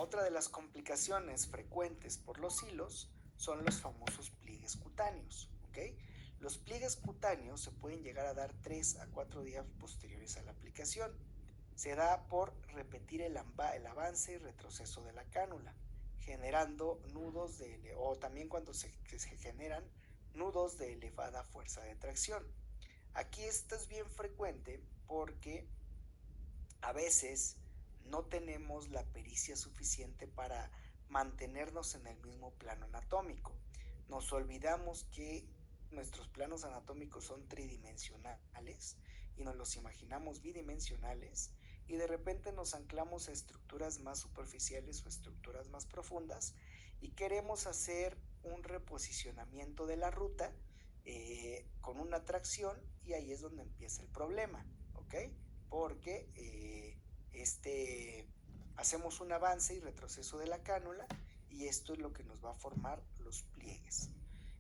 Otra de las complicaciones frecuentes por los hilos son los famosos pliegues cutáneos, ¿ok? Los pliegues cutáneos se pueden llegar a dar 3 a 4 días posteriores a la aplicación. Se da por repetir el avance y retroceso de la cánula, generando nudos o también cuando se generan nudos de elevada fuerza de tracción. Aquí esto es bien frecuente porque a veces no tenemos la pericia suficiente para mantenernos en el mismo plano anatómico. Nos olvidamos que nuestros planos anatómicos son tridimensionales y nos los imaginamos bidimensionales, y de repente nos anclamos a estructuras más superficiales o estructuras más profundas y queremos hacer un reposicionamiento de la ruta con una tracción, y ahí es donde empieza el problema, ¿ok? Porque hacemos un avance y retroceso de la cánula, y esto es lo que nos va a formar los pliegues.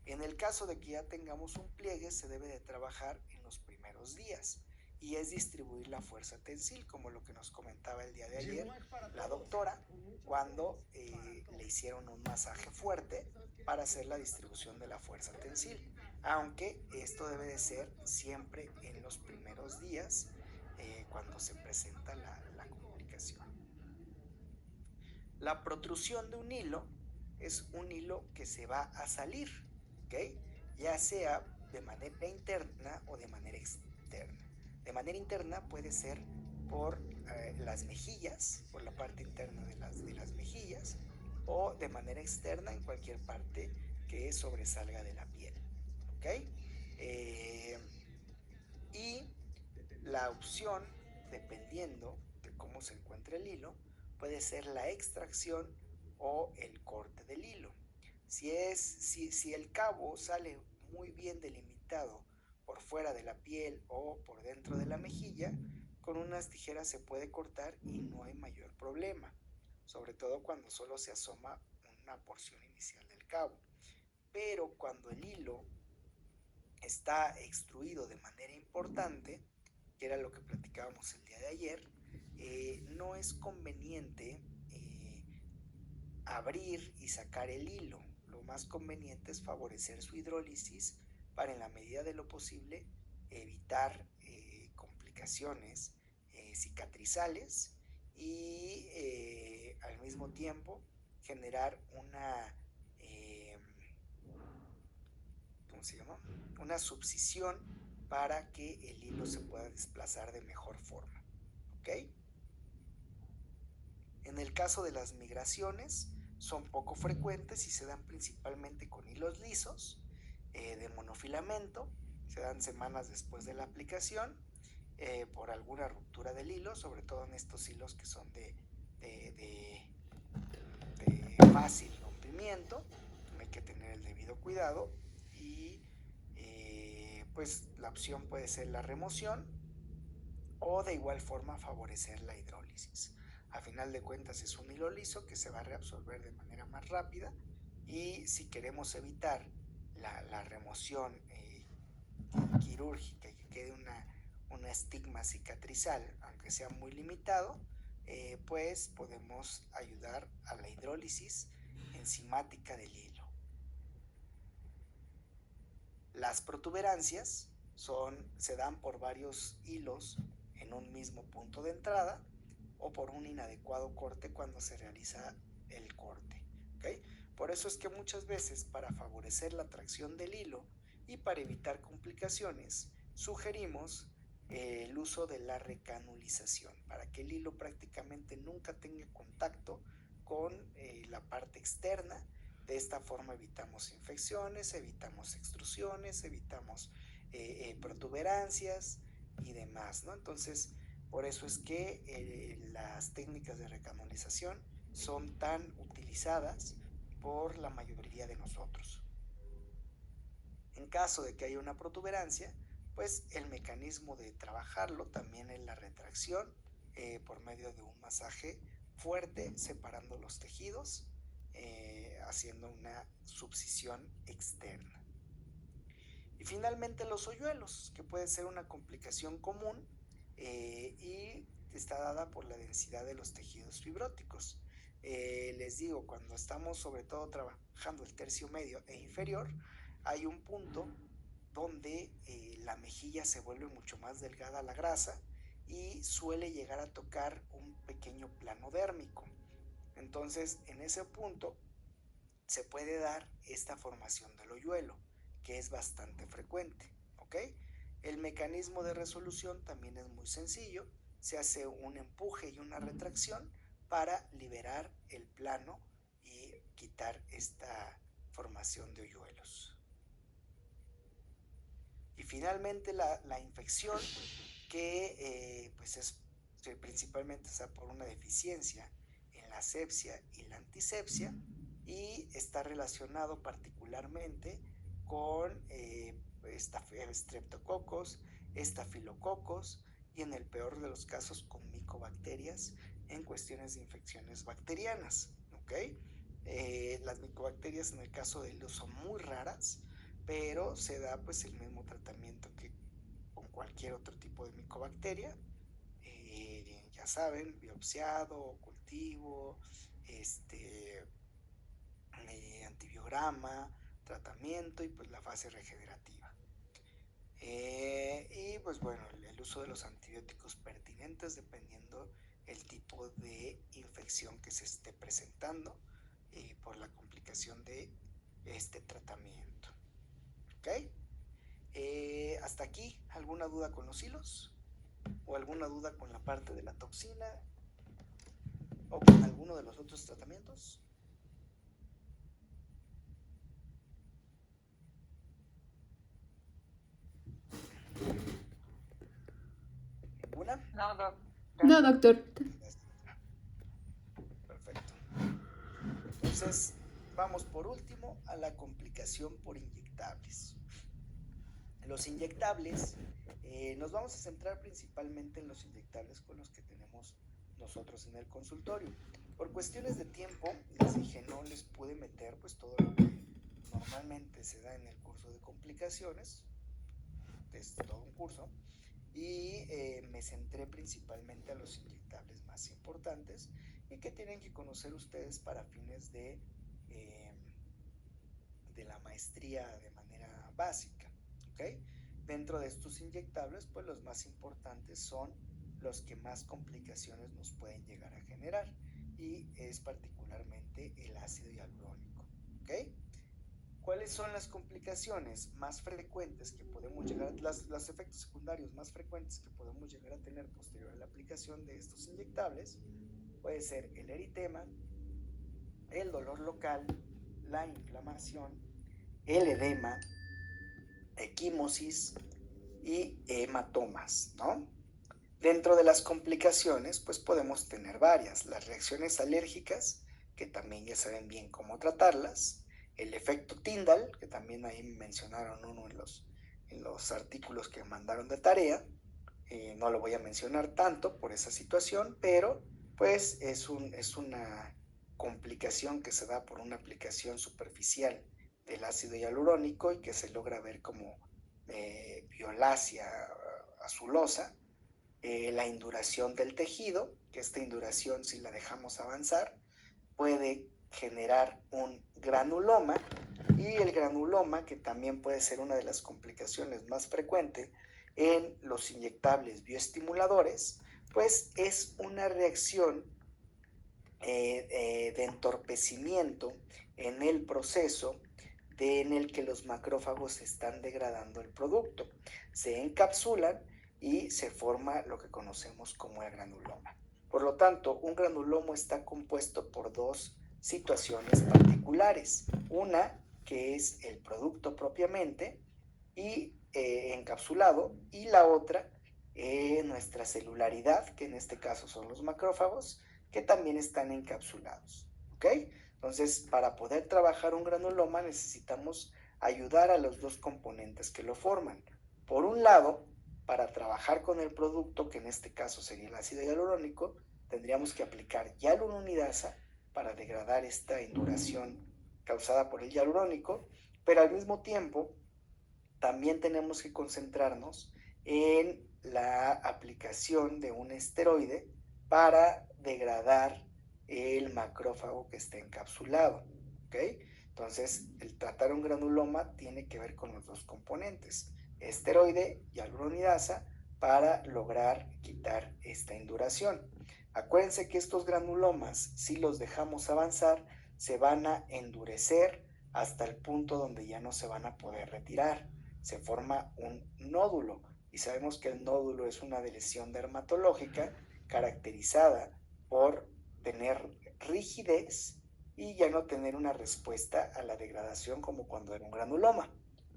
En el caso de que ya tengamos un pliegue, se debe de trabajar en los primeros días, y es distribuir la fuerza tensil, como lo que nos comentaba el día de ayer la doctora, cuando le hicieron un masaje fuerte para hacer la distribución de la fuerza tensil, aunque esto debe de ser siempre en los primeros días, cuando se presenta la complicación. La protrusión de un hilo es un hilo que se va a salir, ¿ok? Ya sea de manera interna o de manera externa. De manera interna puede ser por las mejillas, por la parte interna de las mejillas, o de manera externa en cualquier parte que sobresalga de la piel, ¿ok? Y la opción, dependiendo de cómo se encuentre el hilo, puede ser la extracción o el corte del hilo. Si el cabo sale muy bien delimitado por fuera de la piel o por dentro de la mejilla, con unas tijeras se puede cortar y no hay mayor problema, sobre todo cuando solo se asoma una porción inicial del cabo. Pero cuando el hilo está extruido de manera importante, que era lo que platicábamos el día de ayer, no es conveniente abrir y sacar el hilo. Lo más conveniente es favorecer su hidrólisis para, en la medida de lo posible, evitar complicaciones cicatrizales, y al mismo tiempo generar ¿cómo se llama? Una subcisión para que el hilo se pueda desplazar de mejor forma, ¿ok? En el caso de las migraciones, son poco frecuentes y se dan principalmente con hilos lisos de monofilamento. Se dan semanas después de la aplicación por alguna ruptura del hilo, sobre todo en estos hilos que son de fácil rompimiento. Hay que tener el debido cuidado, y pues la opción puede ser la remoción o de igual forma favorecer la hidrólisis. A final de cuentas es un hilo liso que se va a reabsorber de manera más rápida, y si queremos evitar la remoción quirúrgica y que quede una estigma cicatrizal, aunque sea muy limitado, pues podemos ayudar a la hidrólisis enzimática del hilo. Las protuberancias se dan por varios hilos en un mismo punto de entrada, o por un inadecuado corte cuando se realiza el corte, ¿okay? Por eso es que muchas veces, para favorecer la tracción del hilo y para evitar complicaciones, sugerimos el uso de la recanulización, para que el hilo prácticamente nunca tenga contacto con la parte externa. De esta forma evitamos infecciones, evitamos extrusiones, evitamos protuberancias y demás, ¿no? Entonces, por eso es que las técnicas de recanulización son tan utilizadas por la mayoría de nosotros. En caso de que haya una protuberancia, pues el mecanismo de trabajarlo también es la retracción por medio de un masaje fuerte, separando los tejidos, haciendo una subcisión externa. Y finalmente los hoyuelos, que puede ser una complicación común y está dada por la densidad de los tejidos fibróticos. Les digo, cuando estamos sobre todo trabajando el tercio medio e inferior, hay un punto donde la mejilla se vuelve mucho más delgada a la grasa y suele llegar a tocar un pequeño plano dérmico. Entonces, en ese punto se puede dar esta formación del hoyuelo, que es bastante frecuente, ¿ok? El mecanismo de resolución también es muy sencillo. Se hace un empuje y una retracción para liberar el plano y quitar esta formación de hoyuelos. Y finalmente la infección, que pues es principalmente por una deficiencia en la asepsia y la antisepsia, y está relacionado particularmente con streptococos, estafilococos y en el peor de los casos con micobacterias en cuestiones de infecciones bacterianas, ¿ok? Las micobacterias en el caso de ellos son muy raras, pero se da pues el mismo tratamiento que con cualquier otro tipo de micobacteria. Ya saben, biopsiado, cultivo, antibiograma, tratamiento y pues la fase regenerativa. Y pues bueno, el uso de los antibióticos pertinentes dependiendo el tipo de infección que se esté presentando por la complicación de este tratamiento. ¿Ok? Hasta aquí, ¿alguna duda con los hilos? ¿O alguna duda con la parte de la toxina? ¿O con alguno de los otros tratamientos? ¿Ninguna? No, doc. No, doctor. Perfecto. Entonces, vamos por último a la complicación por inyectables. Los inyectables, nos vamos a centrar principalmente en los inyectables con los que tenemos nosotros en el consultorio. Por cuestiones de tiempo, les dije, no les pude meter pues todo lo que normalmente se da en el curso de complicaciones, es todo un curso, y me centré principalmente a los inyectables más importantes y que tienen que conocer ustedes para fines de la maestría de manera básica, ¿ok? Dentro de estos inyectables, pues los más importantes son los que más complicaciones nos pueden llegar a generar y es particularmente el ácido hialurónico, ¿ok? ¿Cuáles son las complicaciones más frecuentes que podemos llegar a, los efectos secundarios más frecuentes que podemos llegar a tener posterior a la aplicación de estos inyectables? Puede ser el eritema, el dolor local, la inflamación, el edema, equimosis y hematomas, ¿no? Dentro de las complicaciones, pues podemos tener varias. Las reacciones alérgicas, que también ya saben bien cómo tratarlas. El efecto Tyndall, que también ahí mencionaron uno en los artículos que mandaron de tarea. No lo voy a mencionar tanto por esa situación, pero pues es una complicación que se da por una aplicación superficial del ácido hialurónico y que se logra ver como violácea azulosa. La induración del tejido, que esta induración, si la dejamos avanzar, puede generar un granuloma, y el granuloma, que también puede ser una de las complicaciones más frecuentes en los inyectables bioestimuladores, pues es una reacción de entorpecimiento en el proceso en el que los macrófagos están degradando el producto. Se encapsulan y se forma lo que conocemos como el granuloma. Por lo tanto, un granuloma está compuesto por dos situaciones particulares. Una, que es el producto propiamente y encapsulado, y la otra, nuestra celularidad, que en este caso son los macrófagos, que también están encapsulados, ¿ok? Entonces, para poder trabajar un granuloma necesitamos ayudar a los dos componentes que lo forman. Por un lado, para trabajar con el producto, que en este caso sería el ácido hialurónico, tendríamos que aplicar hialuronidasa para degradar esta induración causada por el hialurónico, pero al mismo tiempo también tenemos que concentrarnos en la aplicación de un esteroide para degradar el macrófago que está encapsulado, ¿ok? Entonces, el tratar un granuloma tiene que ver con los dos componentes, esteroide y hialuronidasa, para lograr quitar esta induración. Acuérdense que estos granulomas, si los dejamos avanzar, se van a endurecer hasta el punto donde ya no se van a poder retirar. Se forma un nódulo y sabemos que el nódulo es una lesión dermatológica caracterizada por tener rigidez y ya no tener una respuesta a la degradación como cuando era un granuloma.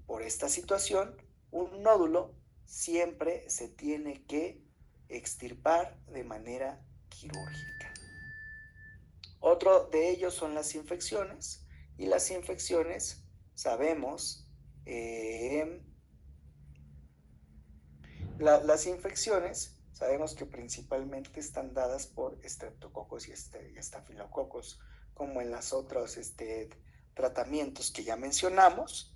Por esta situación, un nódulo siempre se tiene que extirpar de manera quirúrgica. Otro de ellos son las infecciones, y las infecciones sabemos, las infecciones sabemos que principalmente están dadas por estreptococos y estafilococos, como en los otros tratamientos que ya mencionamos,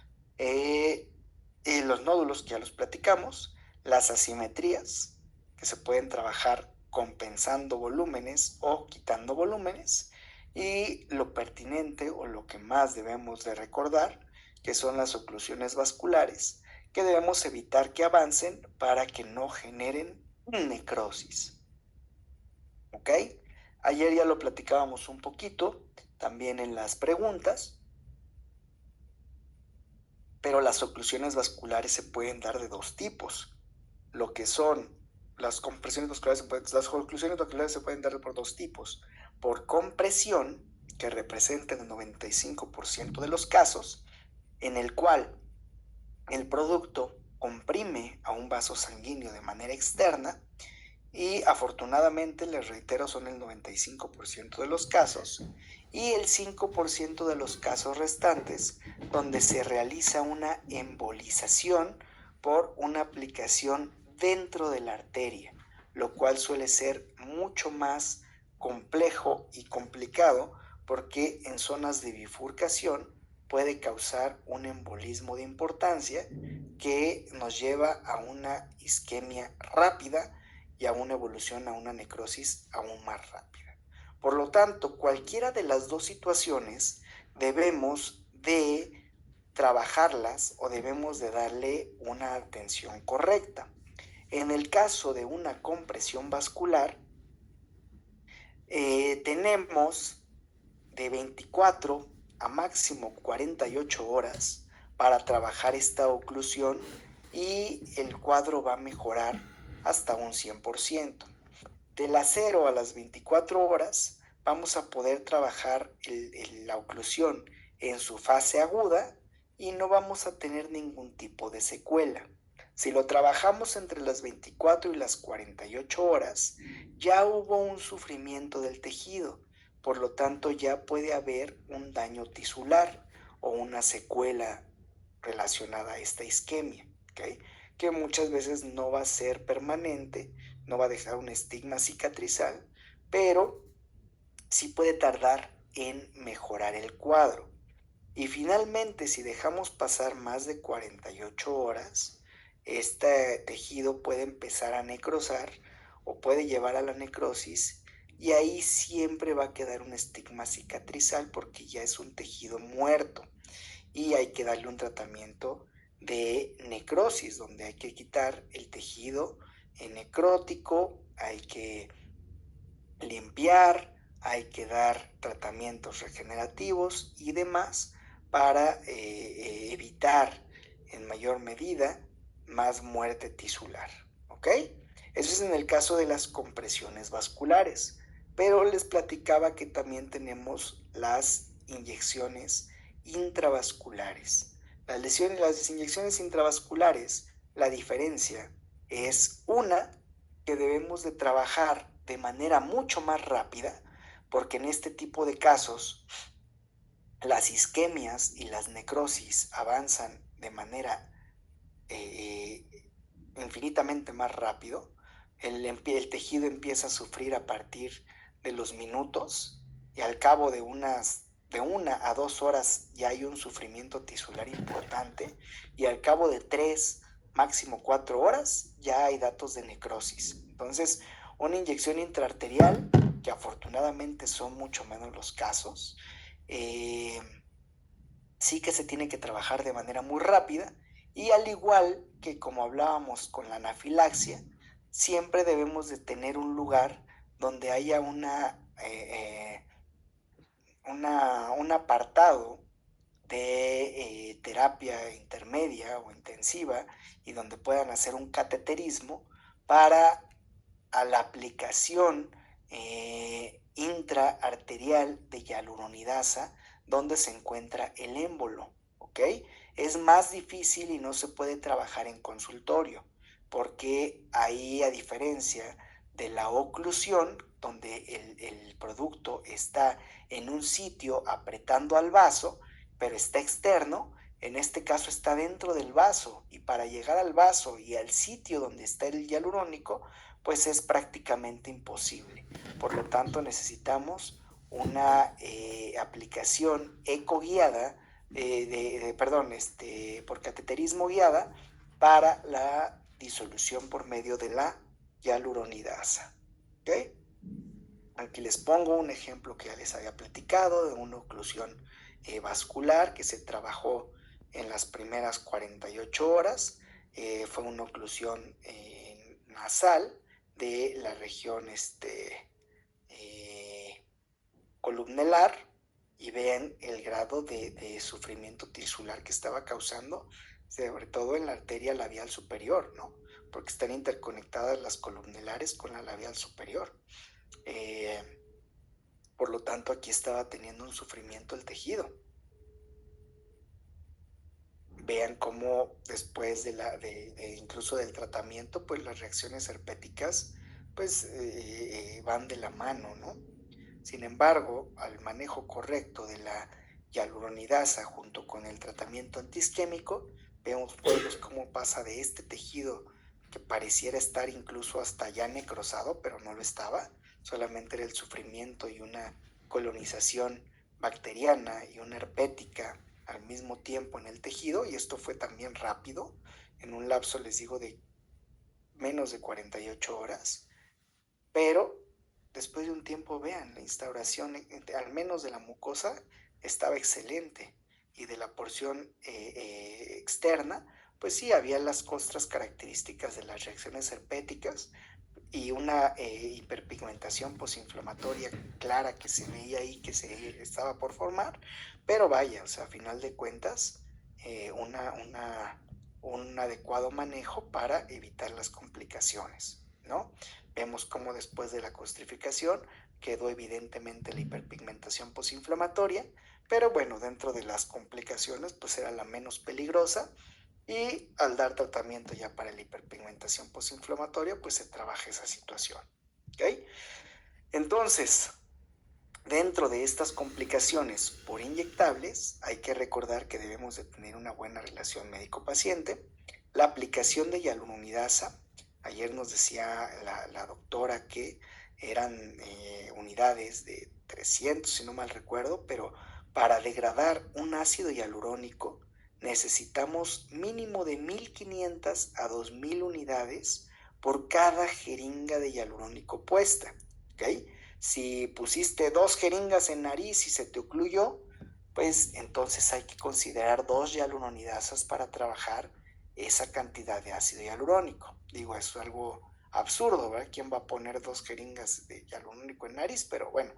los nódulos que ya los platicamos, las asimetrías, que se pueden trabajar compensando volúmenes o quitando volúmenes, y lo pertinente o lo que más debemos de recordar, que son las oclusiones vasculares, que debemos evitar que avancen para que no generen necrosis. ¿Ok? Ayer ya lo platicábamos un poquito, también en las preguntas, pero las oclusiones vasculares se pueden dar de dos tipos. Lo que son las compresiones vasculares, las oclusiones vasculares se pueden dar por dos tipos. Por compresión, que representa el 95% de los casos, en el cual el producto comprime a un vaso sanguíneo de manera externa, y afortunadamente, les reitero, son el 95% de los casos, y el 5% de los casos restantes donde se realiza una embolización por una aplicación dentro de la arteria, lo cual suele ser mucho más complejo y complicado porque en zonas de bifurcación puede causar un embolismo de importancia que nos lleva a una isquemia rápida y a una evolución a una necrosis aún más rápida. Por lo tanto, cualquiera de las dos situaciones debemos de trabajarlas o debemos de darle una atención correcta. En el caso de una compresión vascular, tenemos de 24 a máximo 48 horas para trabajar esta oclusión y el cuadro va a mejorar hasta un 100%. De las 0 a las 24 horas vamos a poder trabajar la oclusión en su fase aguda y no vamos a tener ningún tipo de secuela. Si lo trabajamos entre las 24 y las 48 horas, ya hubo un sufrimiento del tejido, por lo tanto ya puede haber un daño tisular o una secuela relacionada a esta isquemia, ¿okay? Que muchas veces no va a ser permanente, no va a dejar un estigma cicatrizal, pero sí puede tardar en mejorar el cuadro. Y finalmente, si dejamos pasar más de 48 horas, este tejido puede empezar a necrosar o puede llevar a la necrosis, y ahí siempre va a quedar un estigma cicatrizal porque ya es un tejido muerto y hay que darle un tratamiento de necrosis, donde hay que quitar el tejido necrótico, hay que limpiar, hay que dar tratamientos regenerativos y demás para evitar en mayor medida más muerte tisular, ¿ok? Eso es en el caso de las compresiones vasculares, pero les platicaba que también tenemos las inyecciones intravasculares. Las inyecciones intravasculares, la diferencia es una, que debemos de trabajar de manera mucho más rápida, porque en este tipo de casos las isquemias y las necrosis avanzan de manera infinitamente más rápido. El tejido empieza a sufrir a partir de los minutos, y al cabo de una a 2 horas ya hay un sufrimiento tisular importante, y al cabo de 3, máximo 4 horas ya hay datos de necrosis. Entonces, una inyección intraarterial, que que afortunadamente son mucho menos los casos, sí que se tiene que trabajar de manera muy rápida y al igual que como hablábamos con la anafilaxia, siempre debemos de tener un lugar donde haya un apartado de terapia intermedia o intensiva y donde puedan hacer un cateterismo para a la aplicación intraarterial de hialuronidasa donde se encuentra el émbolo, ¿ok? Es más difícil y no se puede trabajar en consultorio porque ahí, a diferencia de la oclusión, donde el producto está en un sitio apretando al vaso, pero está externo, en este caso está dentro del vaso y para llegar al vaso y al sitio donde está el hialurónico, pues es prácticamente imposible. Por lo tanto, necesitamos una aplicación ecoguiada, por cateterismo guiada para la disolución por medio de la hialuronidasa. ¿Okay? Aquí les pongo un ejemplo que ya les había platicado de una oclusión vascular que se trabajó en las primeras 48 horas. Fue una oclusión nasal de la región columnelar y vean el grado de sufrimiento tisular que estaba causando, sobre todo en la arteria labial superior, ¿no? Porque están interconectadas las columnelares con la labial superior. Por lo tanto, aquí estaba teniendo un sufrimiento el tejido. Vean cómo después incluso del tratamiento, pues las reacciones herpéticas pues van de la mano, ¿no? Sin embargo, al manejo correcto de la hialuronidasa junto con el tratamiento antiisquémico, vemos cómo pasa de este tejido que pareciera estar incluso hasta ya necrosado, pero no lo estaba, solamente era el sufrimiento y una colonización bacteriana y una herpética al mismo tiempo en el tejido, y esto fue también rápido, en un lapso, les digo, de menos de 48 horas, pero después de un tiempo, vean, la instauración, al menos de la mucosa, estaba excelente, y de la porción externa, pues sí, había las costras características de las reacciones herpéticas, y una hiperpigmentación posinflamatoria clara que se veía ahí que se estaba por formar, pero vaya, o sea, a final de cuentas, un adecuado manejo para evitar las complicaciones, ¿no? Vemos cómo después de la costrificación quedó evidentemente la hiperpigmentación posinflamatoria, pero bueno, dentro de las complicaciones, pues era la menos peligrosa. Y al dar tratamiento ya para la hiperpigmentación posinflamatoria, pues se trabaja esa situación. ¿Okay? Entonces, dentro de estas complicaciones por inyectables, hay que recordar que debemos de tener una buena relación médico-paciente. La aplicación de hialuronidasa, ayer nos decía la doctora que eran unidades de 300, si no mal recuerdo, pero para degradar un ácido hialurónico necesitamos mínimo de 1500 a 2000 unidades por cada jeringa de hialurónico puesta, ¿ok? Si pusiste 2 jeringas en nariz y se te ocluyó, pues entonces hay que considerar 2 hialuronidasas para trabajar esa cantidad de ácido hialurónico. Digo, eso es algo absurdo, ¿verdad? ¿Quién va a poner 2 jeringas de hialurónico en nariz? Pero bueno,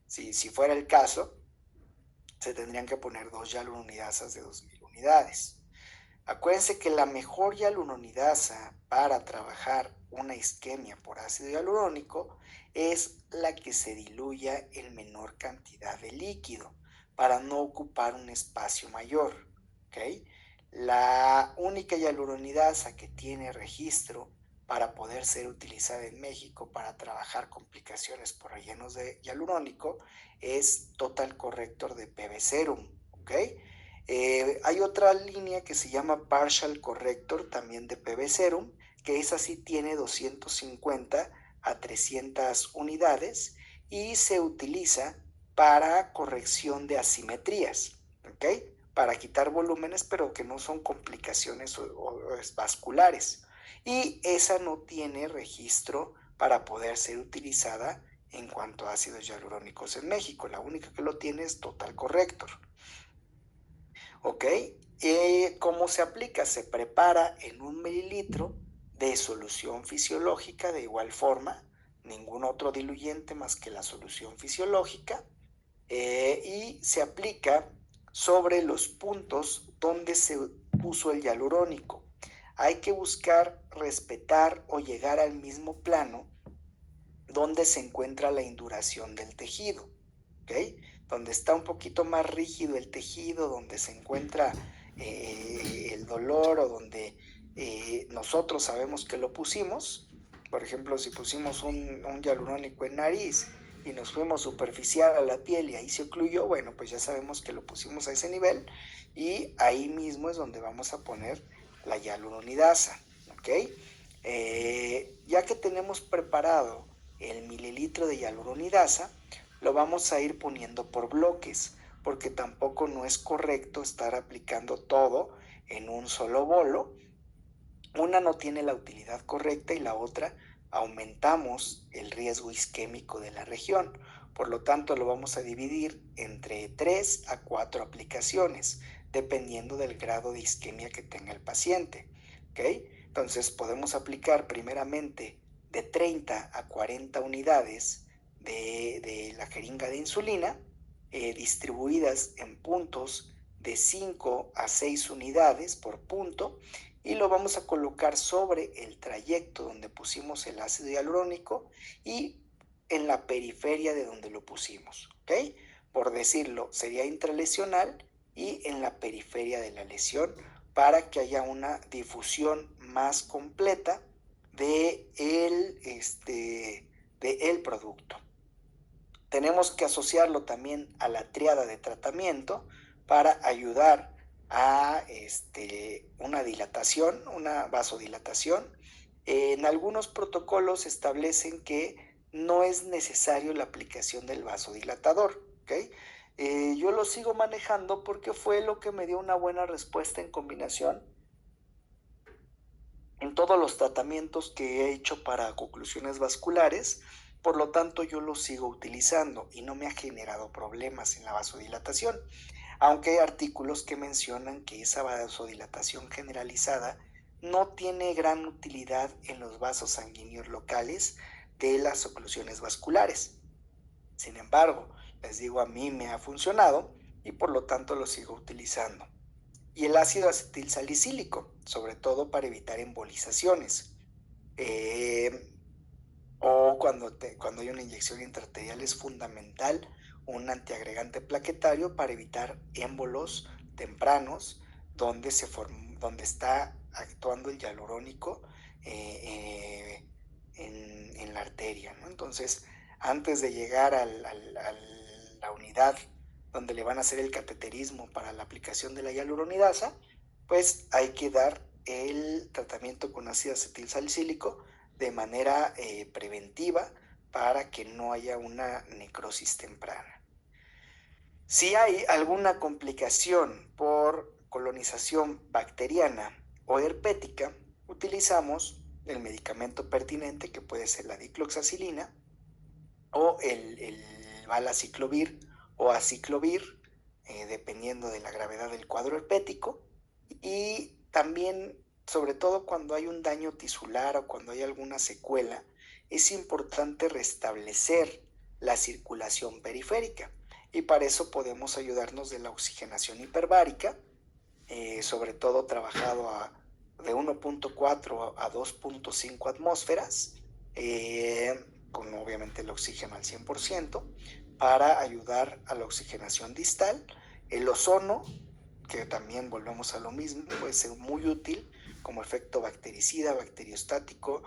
si fuera el caso, se tendrían que poner 2 hialuronidasas de 2000 unidades. Acuérdense que la mejor hialuronidasa para trabajar una isquemia por ácido hialurónico es la que se diluya en menor cantidad de líquido para no ocupar un espacio mayor, ¿ok? La única hialuronidasa que tiene registro para poder ser utilizada en México para trabajar complicaciones por rellenos de hialurónico es Total Corrector de PB Serum, ¿ok? Hay otra línea que se llama Partial Corrector, también de PB Serum, que esa sí tiene 250 a 300 unidades y se utiliza para corrección de asimetrías, ¿ok? Para quitar volúmenes, pero que no son complicaciones o vasculares. Y esa no tiene registro para poder ser utilizada en cuanto a ácidos hialurónicos en México. La única que lo tiene es Total Corrector. ¿Ok? ¿Cómo se aplica? Se prepara en 1 mililitro de solución fisiológica de igual forma, ningún otro diluyente más que la solución fisiológica, y se aplica sobre los puntos donde se puso el hialurónico. Hay que buscar respetar o llegar al mismo plano donde se encuentra la induración del tejido, ¿ok? Donde está un poquito más rígido el tejido, donde se encuentra el dolor o donde nosotros sabemos que lo pusimos. Por ejemplo, si pusimos un hialurónico en nariz y nos fuimos superficial a la piel y ahí se ocluyó, bueno, pues ya sabemos que lo pusimos a ese nivel y ahí mismo es donde vamos a poner la hialuronidasa, ¿ok? Ya que tenemos preparado el mililitro de hialuronidasa, lo vamos a ir poniendo por bloques, porque tampoco no es correcto estar aplicando todo en un solo bolo. Una no tiene la utilidad correcta y la otra aumentamos el riesgo isquémico de la región. Por lo tanto, lo vamos a dividir entre 3 a 4 aplicaciones, dependiendo del grado de isquemia que tenga el paciente. ¿Ok? Entonces, podemos aplicar primeramente de 30 a 40 unidades de la jeringa de insulina, distribuidas en puntos de 5 a 6 unidades por punto, y lo vamos a colocar sobre el trayecto donde pusimos el ácido hialurónico y en la periferia de donde lo pusimos, ¿ok? Por decirlo, sería intralesional y en la periferia de la lesión para que haya una difusión más completa de el producto. Tenemos que asociarlo también a la tríada de tratamiento para ayudar a una dilatación, una vasodilatación. En algunos protocolos establecen que no es necesario la aplicación del vasodilatador, ¿ok? Yo lo sigo manejando porque fue lo que me dio una buena respuesta en combinación en todos los tratamientos que he hecho para oclusiones vasculares. Por lo tanto, yo lo sigo utilizando y no me ha generado problemas en la vasodilatación, aunque hay artículos que mencionan que esa vasodilatación generalizada no tiene gran utilidad en los vasos sanguíneos locales de las oclusiones vasculares. Sin embargo, les digo, a mí me ha funcionado y por lo tanto lo sigo utilizando. Y el ácido acetilsalicílico, sobre todo para evitar embolizaciones. O cuando hay una inyección intraarterial es fundamental un antiagregante plaquetario para evitar émbolos tempranos donde está actuando el hialurónico en la arteria, ¿no? Entonces, antes de llegar a la unidad donde le van a hacer el cateterismo para la aplicación de la hialuronidasa, pues hay que dar el tratamiento con ácido acetilsalicílico de manera preventiva para que no haya una necrosis temprana. Si hay alguna complicación por colonización bacteriana o herpética, utilizamos el medicamento pertinente, que puede ser la dicloxacilina o el valaciclovir o aciclovir, dependiendo de la gravedad del cuadro herpético. Y también, sobre todo cuando hay un daño tisular o cuando hay alguna secuela, es importante restablecer la circulación periférica, y para eso podemos ayudarnos de la oxigenación hiperbárica, sobre todo trabajado de 1.4 a 2.5 atmósferas, con obviamente el oxígeno al 100%, para ayudar a la oxigenación distal. El ozono, que también volvemos a lo mismo, puede ser muy útil como efecto bactericida, bacteriostático,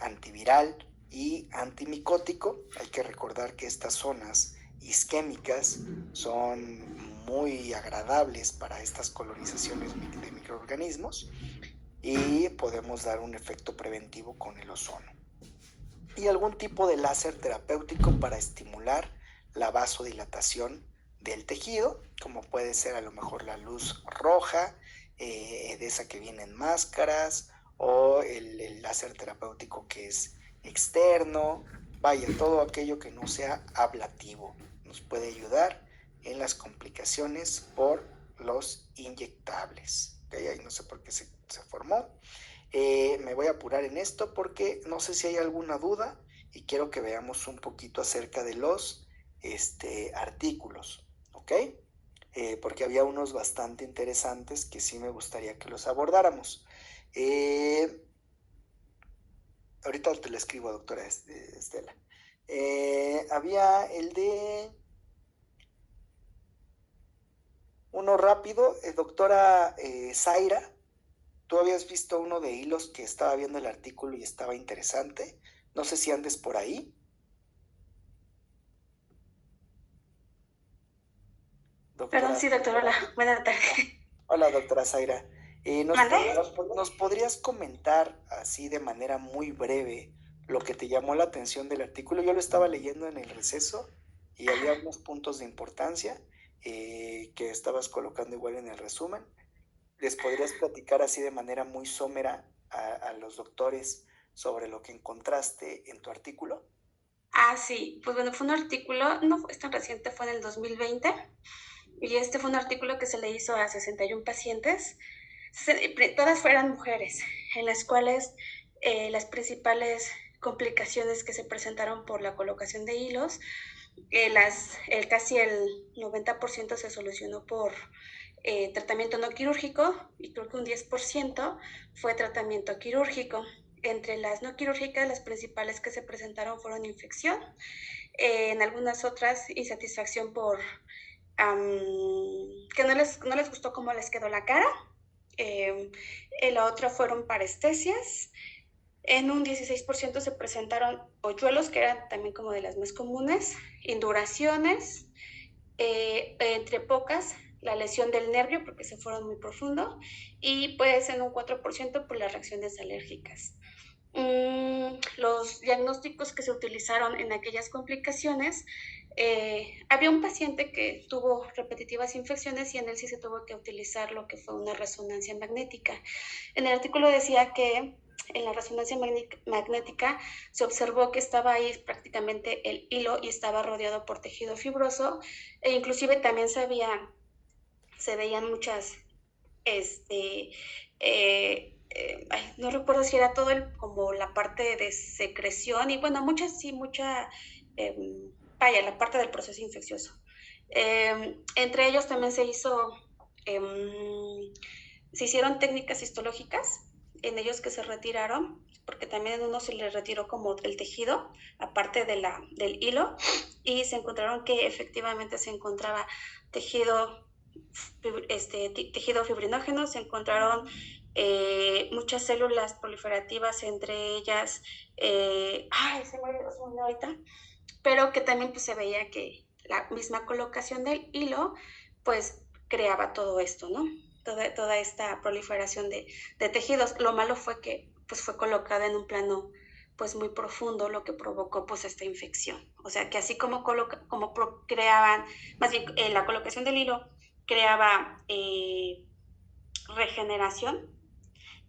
antiviral y antimicótico. Hay que recordar que estas zonas isquémicas son muy agradables para estas colonizaciones de microorganismos y podemos dar un efecto preventivo con el ozono. Y algún tipo de láser terapéutico para estimular la vasodilatación del tejido, como puede ser a lo mejor la luz roja, de esa que viene en máscaras, o el láser terapéutico que es externo, Vaya, todo aquello que no sea ablativo nos puede ayudar en las complicaciones por los inyectables. ¿Okay? Ahí no sé por qué se formó. Me voy a apurar en esto porque no sé si hay alguna duda y quiero que veamos un poquito acerca de los artículos, ¿ok? Porque había unos bastante interesantes que sí me gustaría que los abordáramos. Ahorita te lo escribo, doctora Estela. Había el de uno rápido, doctora Zaira. Tú habías visto uno de hilos que estaba viendo el artículo y estaba interesante. No sé si andes por ahí. Perdón, Doctora. sí, doctor, hola, buena tarde. Hola, doctora Zaira. ¿Mande? ¿Nos podrías comentar así de manera muy breve lo que te llamó la atención del artículo? Yo lo estaba leyendo en el receso y había Ajá. unos puntos de importancia que estabas colocando igual en el resumen. ¿Les podrías platicar así de manera muy somera a los doctores sobre lo que encontraste en tu artículo? Sí, pues bueno, fue un artículo, no es tan reciente, fue en el 2020, y este fue un artículo que se le hizo a 61 pacientes, todas fueran mujeres, en las cuales las principales complicaciones que se presentaron por la colocación de hilos, casi el 90% se solucionó por tratamiento no quirúrgico y creo que un 10% fue tratamiento quirúrgico. Entre las no quirúrgicas, las principales que se presentaron fueron infección, en algunas otras insatisfacción por que no les gustó cómo les quedó la cara. En la otra fueron parestesias. En un 16% se presentaron hoyuelos, que eran también como de las más comunes, induraciones, entre pocas, la lesión del nervio, porque se fueron muy profundo, y pues en un 4% por las reacciones alérgicas. Los diagnósticos que se utilizaron en aquellas complicaciones, había un paciente que tuvo repetitivas infecciones y en él sí se tuvo que utilizar lo que fue una resonancia magnética. En el artículo decía que en la resonancia magnética se observó que estaba ahí prácticamente el hilo y estaba rodeado por tejido fibroso, e inclusive también se veían muchas, no recuerdo si era todo como la parte de secreción y bueno, eh, vaya, la parte del proceso infeccioso. Entre ellos también se hicieron técnicas histológicas en ellos que se retiraron, porque también en uno se les retiró como el tejido, aparte del hilo, y se encontraron que efectivamente se encontraba tejido, tejido fibrinógeno, se encontraron muchas células proliferativas, entre ellas, se me olvidó ahorita, pero que también pues, se veía que la misma colocación del hilo pues creaba todo esto, ¿no? Toda esta proliferación de tejidos. Lo malo fue que pues fue colocada en un plano pues muy profundo, lo que provocó pues esta infección. O sea que así como, creaban, más bien la colocación del hilo creaba regeneración,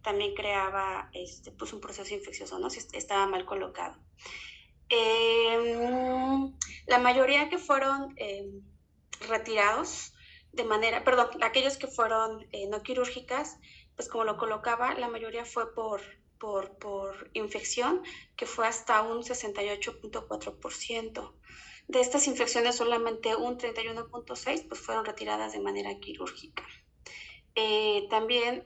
también creaba pues un proceso infeccioso, ¿no? Si estaba mal colocado. La mayoría que fueron retirados de manera, perdón, aquellos que fueron no quirúrgicas, pues como lo colocaba, la mayoría fue por infección, que fue hasta un 68.4%. De estas infecciones, solamente un 31.6% pues fueron retiradas de manera quirúrgica. También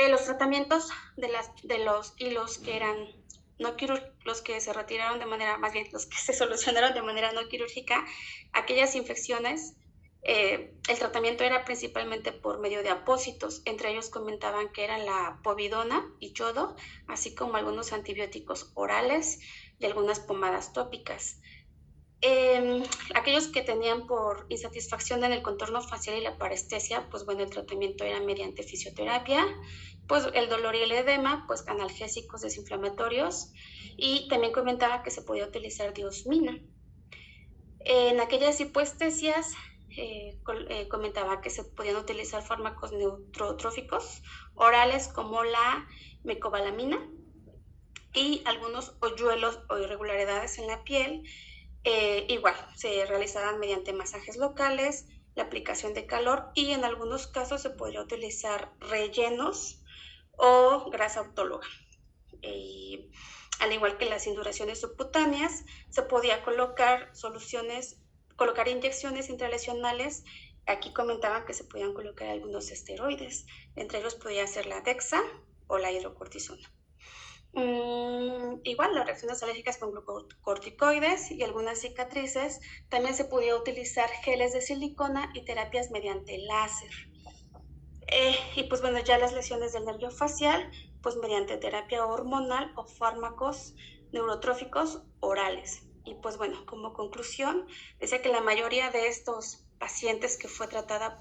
los tratamientos de los hilos que eran no los que se retiraron de manera, más bien los que se solucionaron de manera no quirúrgica, aquellas infecciones, el tratamiento era principalmente por medio de apósitos. Entre ellos comentaban que eran la povidona y yodo, así como algunos antibióticos orales y algunas pomadas tópicas. Aquellos que tenían por insatisfacción en el contorno facial y la parestesia, pues bueno, el tratamiento era mediante fisioterapia, pues el dolor y el edema, pues analgésicos desinflamatorios, y también comentaba que se podía utilizar diosmina. En aquellas hipoestesias, comentaba que se podían utilizar fármacos neurotróficos orales como la mecobalamina, y algunos hoyuelos o irregularidades en la piel. Igual, se realizaban mediante masajes locales, la aplicación de calor y en algunos casos se podría utilizar rellenos o grasa autóloga. Al igual que las induraciones subcutáneas, se podía colocar inyecciones intralesionales. Aquí comentaban que se podían colocar algunos esteroides, entre ellos podía ser la Dexa o la hidrocortisona. Igual las reacciones alérgicas con glucocorticoides y algunas cicatrices. También se podía utilizar geles de silicona y terapias mediante láser. Y pues bueno, ya las lesiones del nervio facial, pues mediante terapia hormonal o fármacos neurotróficos orales. Y pues bueno, como conclusión, decía que la mayoría de estos pacientes que fue tratada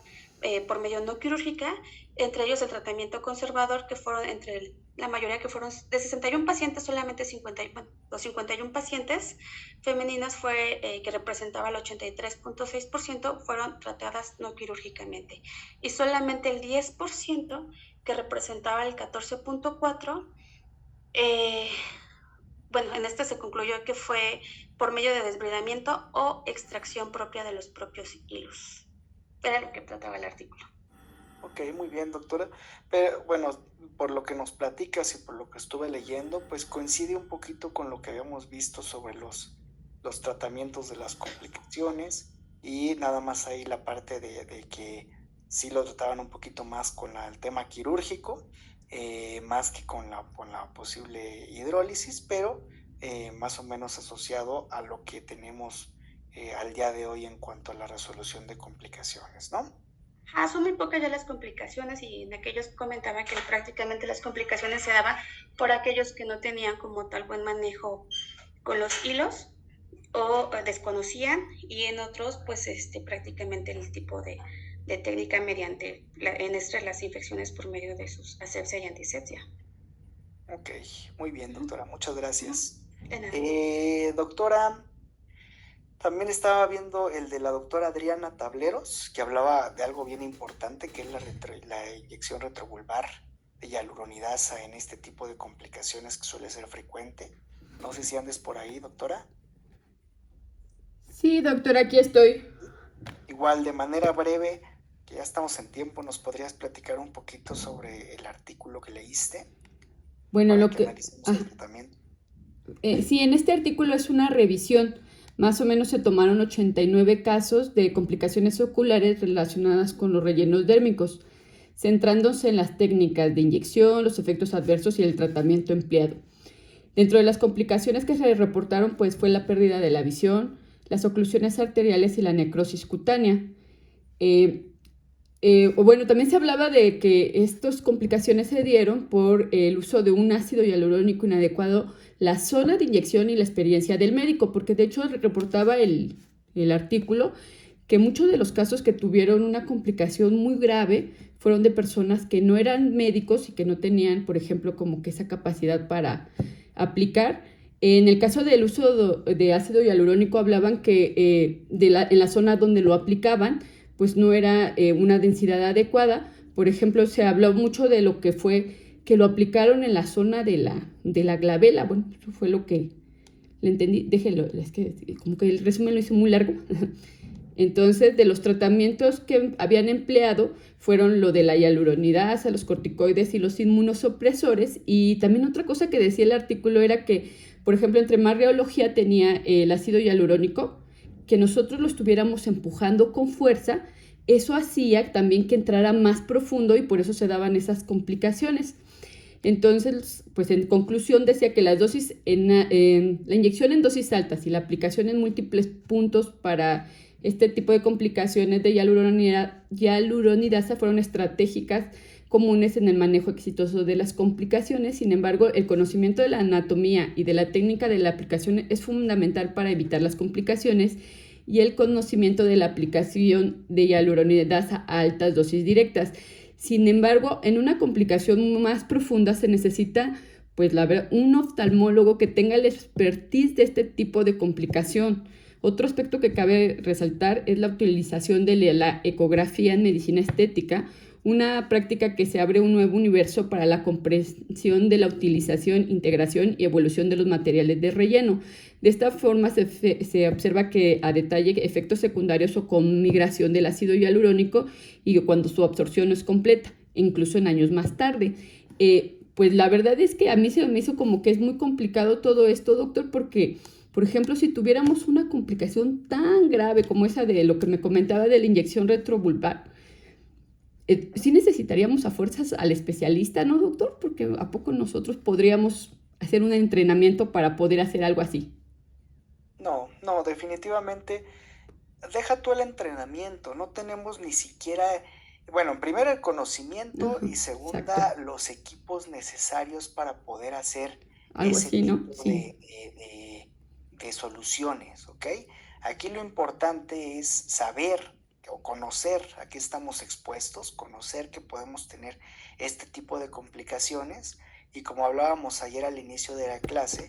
por medio no quirúrgica, entre ellos el tratamiento conservador, que fueron la mayoría que fueron de 61 pacientes, solamente 51 pacientes femeninas que representaba el 83.6%, fueron tratadas no quirúrgicamente. Y solamente el 10%, que representaba el 14.4%, bueno, en este se concluyó que fue por medio de desbridamiento o extracción propia de los propios hilos. Era lo que trataba el artículo. Ok, muy bien, doctora. Pero bueno, por lo que nos platicas y por lo que estuve leyendo, pues coincide un poquito con lo que habíamos visto sobre los tratamientos de las complicaciones, y nada más ahí la parte de que sí lo trataban un poquito más con el tema quirúrgico, más que con la posible hidrólisis, pero más o menos asociado a lo que tenemos al día de hoy en cuanto a la resolución de complicaciones, ¿no? Son muy pocas ya las complicaciones, y en aquellos comentaban que prácticamente las complicaciones se daban por aquellos que no tenían como tal buen manejo con los hilos o desconocían, y en otros pues prácticamente el tipo de técnica mediante las infecciones por medio de sus asepsia y antisepsia. Ok, muy bien, doctora, muchas gracias. De nada. Doctora, también estaba viendo el de la doctora Adriana Tableros, que hablaba de algo bien importante, que es la inyección retrovulvar de hialuronidasa en este tipo de complicaciones que suele ser frecuente. No sé si andes por ahí, doctora. Sí, doctora, aquí estoy. Igual, de manera breve, que ya estamos en tiempo, ¿nos podrías platicar un poquito sobre el artículo que leíste? Bueno, para lo que que... analicemos el tratamiento. Sí, en este artículo es una revisión. Más o menos se tomaron 89 casos de complicaciones oculares relacionadas con los rellenos dérmicos, centrándose en las técnicas de inyección, los efectos adversos y el tratamiento empleado. Dentro de las complicaciones que se reportaron, pues fue la pérdida de la visión, las oclusiones arteriales y la necrosis cutánea. Bueno, también se hablaba de que estas complicaciones se dieron por el uso de un ácido hialurónico inadecuado, la zona de inyección y la experiencia del médico, porque de hecho reportaba el artículo que muchos de los casos que tuvieron una complicación muy grave fueron de personas que no eran médicos y que no tenían, por ejemplo, como que esa capacidad para aplicar. En el caso del uso de ácido hialurónico hablaban que en la zona donde lo aplicaban, pues no era una densidad adecuada. Por ejemplo, se habló mucho de lo que fue que lo aplicaron en la zona de la glabela. Bueno, eso fue lo que le entendí. Déjenlo, es que como que el resumen lo hice muy largo. Entonces, de los tratamientos que habían empleado fueron lo de la hialuronidasa, los corticoides y los inmunosupresores. Y también otra cosa que decía el artículo era que, por ejemplo, entre más rheología tenía el ácido hialurónico, que nosotros lo estuviéramos empujando con fuerza, eso hacía también que entrara más profundo y por eso se daban esas complicaciones. Entonces, pues en conclusión decía que las dosis la inyección en dosis altas y la aplicación en múltiples puntos para este tipo de complicaciones de hialuronidasa fueron estratégicas comunes en el manejo exitoso de las complicaciones. Sin embargo, el conocimiento de la anatomía y de la técnica de la aplicación es fundamental para evitar las complicaciones, y el conocimiento de la aplicación de hialuronidasa a altas dosis directas. Sin embargo, en una complicación más profunda se necesita pues un oftalmólogo que tenga el expertise de este tipo de complicación. Otro aspecto que cabe resaltar es la utilización de la ecografía en medicina estética, una práctica que se abre un nuevo universo para la comprensión de la utilización, integración y evolución de los materiales de relleno. De esta forma se observa que a detalle efectos secundarios o con migración del ácido hialurónico y cuando su absorción no es completa, incluso en años más tarde. Pues la verdad es que a mí se me hizo como que es muy complicado todo esto, doctor, porque, por ejemplo, si tuviéramos una complicación tan grave como esa de lo que me comentaba de la inyección retrovulvar, sí necesitaríamos a fuerzas al especialista, ¿no, doctor? Porque ¿a poco nosotros podríamos hacer un entrenamiento para poder hacer algo así? No, no, definitivamente, deja tú el entrenamiento, no tenemos ni siquiera, bueno, primero el conocimiento Ajá, y exacto. segunda los equipos necesarios para poder hacer Algo ese así, ¿no? tipo Sí. de soluciones, ¿ok? Aquí lo importante es saber o conocer a qué estamos expuestos, conocer que podemos tener este tipo de complicaciones y como hablábamos ayer al inicio de la clase,